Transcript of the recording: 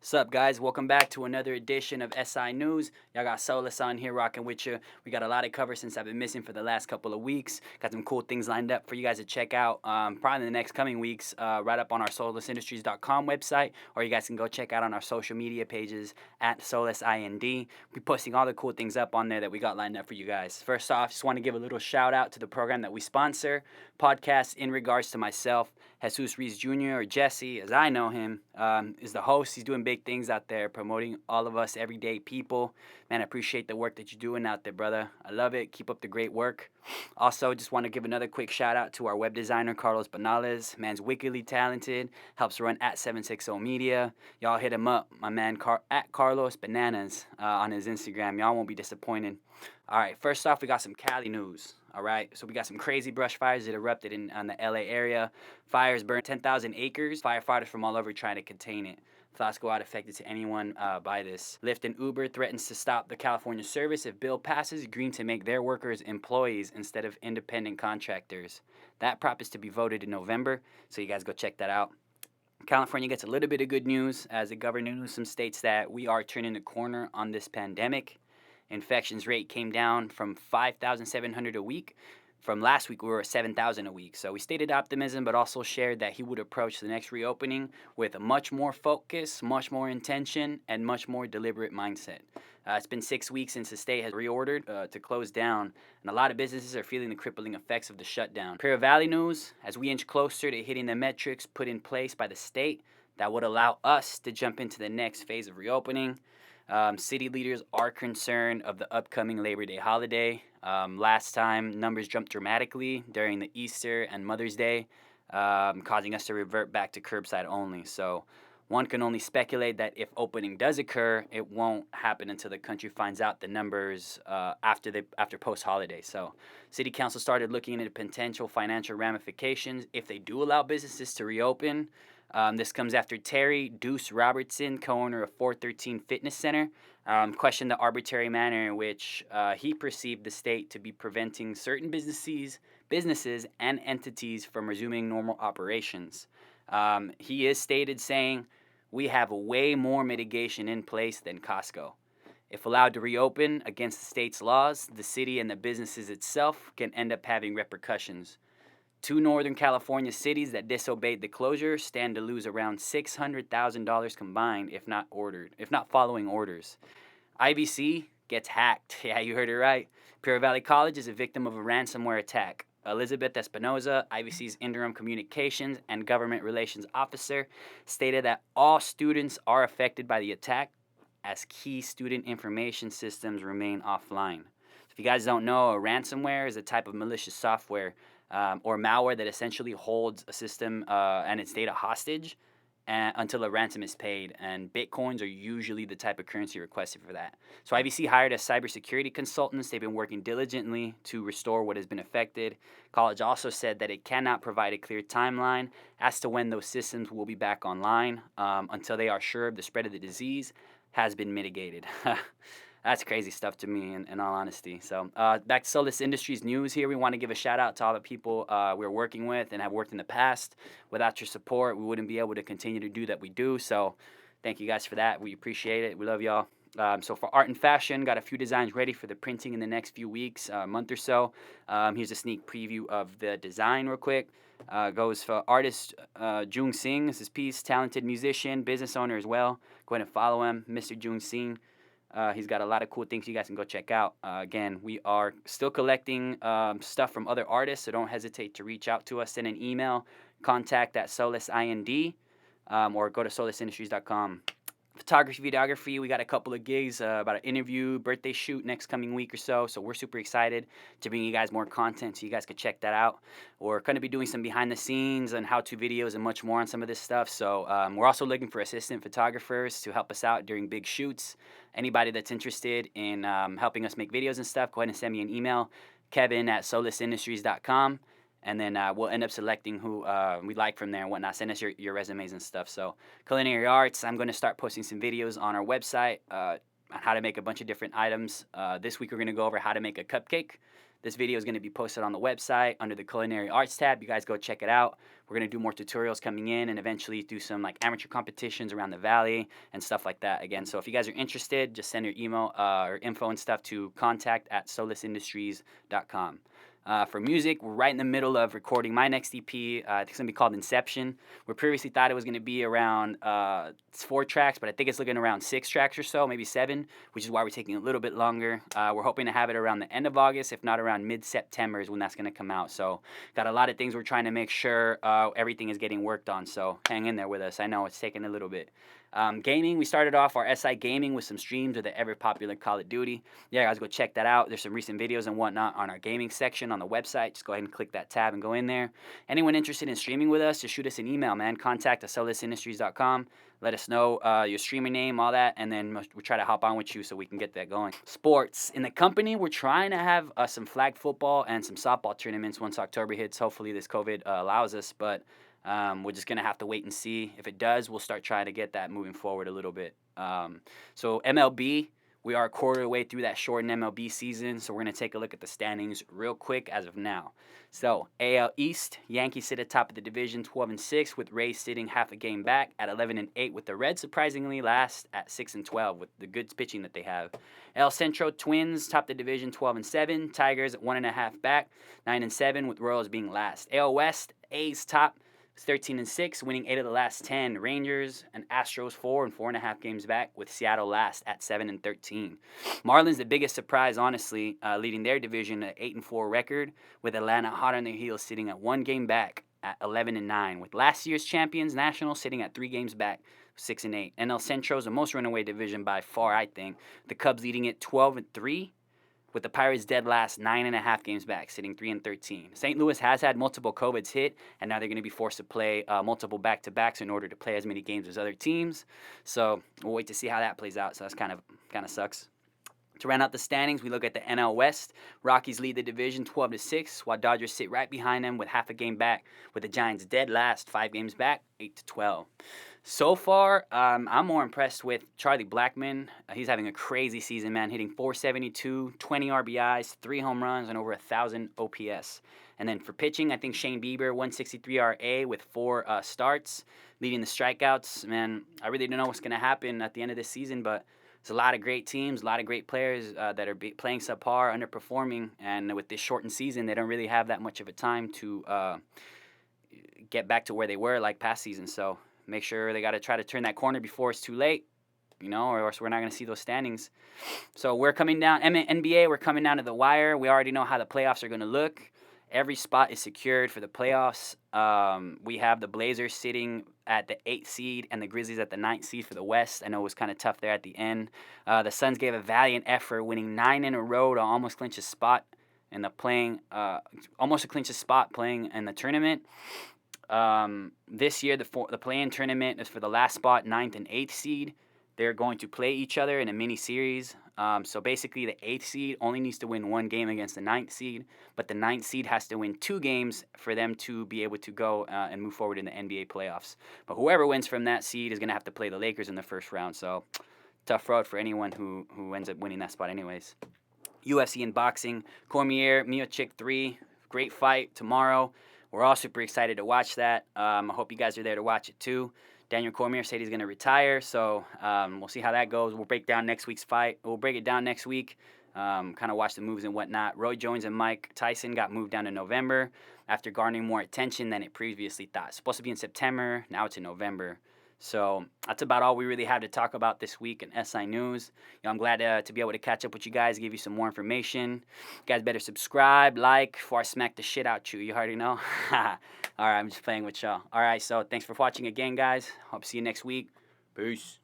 What's up, guys? Welcome back to another edition of SI News. Y'all got Solus on here rocking with you. We got a lot of cover since I've been missing for the last couple of weeks. Got some cool things lined up for you guys to check out probably in the next coming weeks, right up on our solusindustries.com website, or you guys can go check out on our social media pages at SolusIND. We're posting all the cool things up on there that we got lined up for you guys. First off, just want to give a little shout out to the program that we sponsor, Podcasts in Regards to Myself. Jesus Reese Jr., or Jesse, as I know him, is the host. He's doing big things out there, promoting all of us everyday people. Man, I appreciate the work that you're doing out there, brother. I love it. Keep up the great work. Also, just want to give another quick shout out to our web designer, Carlos BANALES. Man's wickedly talented, helps run at 760 Media. Y'all hit him up, my man, at Carlos Bananas on his Instagram. Y'all won't be disappointed. All right, first off, we got some Cali news. All right, so we got some crazy brush fires that erupted in the LA area. Fires burned 10,000 acres. Firefighters from all over trying to contain it. Thoughts go out affected to anyone by this. Lyft and Uber threatens to stop the California service if bill passes, agreeing to make their workers employees instead of independent contractors. That prop is to be voted in November, so you guys go check that out. California gets a little bit of good news as the Governor Newsom states that we are turning the corner on this pandemic. Infections rate came down from 5,700 a week. From last week, we were at 7,000 a week. So we stated optimism, but also shared that he would approach the next reopening with a much more focus, much more intention, and much more deliberate mindset. It's been 6 weeks since the state has reordered to close down, and a lot of businesses are feeling the crippling effects of the shutdown. Prairie Valley news, as we inch closer to hitting the metrics put in place by the state that would allow us to jump into the next phase of reopening. City leaders are concerned of the upcoming Labor Day holiday. Last time, numbers jumped dramatically during the Easter and Mother's Day, causing us to revert back to curbside only. So one can only speculate that if opening does occur, it won't happen until the country finds out the numbers after post-holiday. So City Council started looking into potential financial ramifications if they do allow businesses to reopen. This comes after Terry DUECE Robertson, co-owner of 413 Fitness Center, questioned the arbitrary manner in which he perceived the state to be preventing certain businesses and entities from resuming normal operations. He is stated saying, "We have way more mitigation in place than Costco. If allowed to reopen against the state's laws, the city and the businesses itself can end up having repercussions. Two Northern California cities that disobeyed the closure stand to lose around $600,000 combined if not following orders. IBC gets hacked. Yeah, you heard it right. Prairie Valley College is a victim of a ransomware attack. Elizabeth Espinoza, IBC's interim communications and government relations officer, stated that all students are affected by the attack as key student information systems remain offline. So if you guys don't know, a ransomware is a type of malicious software or malware that essentially holds a system and its data hostage until a ransom is paid. And Bitcoins are usually the type of currency requested for that. So IBC hired a cybersecurity consultants. They've been working diligently to restore what has been affected. College also said that it cannot provide a clear timeline as to when those systems will be back online until they are sure the spread of the disease has been mitigated. That's crazy stuff to me, in all honesty. So back to Solus Industries news here. We want to give a shout out to all the people we're working with and have worked in the past. Without your support, we wouldn't be able to continue to do that we do. So thank you guys for that. We appreciate it. We love y'all. So for art and fashion, got a few designs ready for the printing in the next few weeks, month or so. Here's a sneak preview of the design real quick. Goes for artist Jung Sing. This is piece, talented musician, business owner as well. Go ahead and follow him, Mr. Jung Sing. He's got a lot of cool things you guys can go check out. Again, we are still collecting stuff from other artists, so don't hesitate to reach out to us. Send an email, contact at SolusIND, or go to solusindustries.com. Photography, videography, we got a couple of gigs, about an interview, birthday shoot next coming week or so. So we're super excited to bring you guys more content so you guys can check that out. We're going to be doing some behind the scenes and how-to videos and much more on some of this stuff. So we're also looking for assistant photographers to help us out during big shoots. Anybody that's interested in helping us make videos and stuff, go ahead and send me an email, kevin@solusindustries.com. And then we'll end up selecting who we like from there and whatnot. Send us your resumes and stuff. So culinary arts, I'm going to start posting some videos on our website on how to make a bunch of different items. This week we're going to go over how to make a cupcake. This video is going to be posted on the website under the Culinary Arts tab. You guys go check it out. We're going to do more tutorials coming in and eventually do some like amateur competitions around the valley and stuff like that again. So if you guys are interested, just send your email or info and stuff to contact@solisindustries.com. For music, we're right in the middle of recording my next EP. I think it's going to be called Inception. We previously thought it was going to be around 4 tracks, but I think it's looking around 6 tracks or so, maybe 7, which is why we're taking a little bit longer. We're hoping to have it around the end of August, if not around mid-September is when that's going to come out. So got a lot of things we're trying to make sure everything is getting worked on, so hang in there with us. I know it's taking a little bit. Gaming, we started off our SI Gaming with some streams of the ever-popular Call of Duty. Yeah, guys, go check that out. There's some recent videos and whatnot on our gaming section on the website. Just go ahead and click that tab and go in there. Anyone interested in streaming with us, just shoot us an email, man. Contact@solisindustries.com. Let us know your streamer name, all that, and then we'll try to hop on with you so we can get that going. Sports. In the company, we're trying to have some flag football and some softball tournaments once October hits. Hopefully this COVID allows us, but we're just going to have to wait and see. If it does, we'll start trying to get that moving forward a little bit. So MLB, we are a quarter of the way through that shortened MLB season, so we're going to take a look at the standings real quick as of now. So AL East, Yankees sit atop of the division 12-6, with Rays sitting half a game back at 11-8, with the Reds surprisingly last at 6-12 with the good pitching that they have. AL Central, Twins top the division 12-7, Tigers at 1.5 back, 9-7, with Royals being last. AL West, A's top 13-6, winning 8 of the last 10. Rangers and Astros 4 and 4.5 games back, with Seattle last at 7-13. Marlins, the biggest surprise, honestly, leading their division at 8-4 record, with Atlanta hot on their heels, sitting at 1 game back at 11-9, with last year's champions Nationals sitting at 3 games back, 6-8. NL Central is the most runaway division by far, I think. The Cubs leading it 12-3. With the Pirates dead last, 9.5 games back, sitting 3-13. St. Louis has had multiple COVIDs hit, and now they're going to be forced to play multiple back-to-backs in order to play as many games as other teams. So we'll wait to see how that plays out. So that's kind of sucks. To round out the standings, we look at the NL West. Rockies lead the division 12-6, while Dodgers sit right behind them with half a game back, with the Giants dead last, 5 games back, 8-12. So far, I'm more impressed with Charlie Blackmon. He's having a crazy season, man, hitting .472, 20 RBIs, 3 home runs, and over 1,000 OPS. And then for pitching, I think Shane Bieber, 163 RA with 4 starts, leading the strikeouts. Man, I really don't know what's going to happen at the end of this season, but there's a lot of great teams, a lot of great players that are playing subpar, underperforming, and with this shortened season, they don't really have that much of a time to get back to where they were like past seasons. So make sure they got to try to turn that corner before it's too late, or else we're not going to see those standings. So we're coming down, NBA, we're coming down to the wire. We already know how the playoffs are going to look. Every spot is secured for the playoffs. We have the Blazers sitting at the 8th seed and the Grizzlies at the 9th seed for the West. I know it was kind of tough there at the end. The Suns gave a valiant effort, winning 9 in a row to almost clinch a spot in the playing in the tournament. This year, the play-in tournament is for the last spot, 9th and 8th seed. They're going to play each other in a mini-series. So basically, the 8th seed only needs to win 1 game against the 9th seed, but the 9th seed has to win 2 games for them to be able to go and move forward in the NBA playoffs. But whoever wins from that seed is going to have to play the Lakers in the first round. So tough road for anyone who ends up winning that spot anyways. UFC and boxing, Cormier, Miocic 3, great fight tomorrow. We're all super excited to watch that. I hope you guys are there to watch it too. Daniel Cormier said he's going to retire, so we'll see how that goes. We'll break down next week's fight. We'll break it down next week, kind of watch the moves and whatnot. Roy Jones and Mike Tyson got moved down to November after garnering more attention than it previously thought. It's supposed to be in September. Now it's in November. So that's about all we really have to talk about this week in SI News. I'm glad to be able to catch up with you guys, give you some more information. You guys better subscribe, like, before I smack the shit out you. You already know. All right, I'm just playing with y'all. All right, so thanks for watching again, guys. Hope to see you next week. Peace.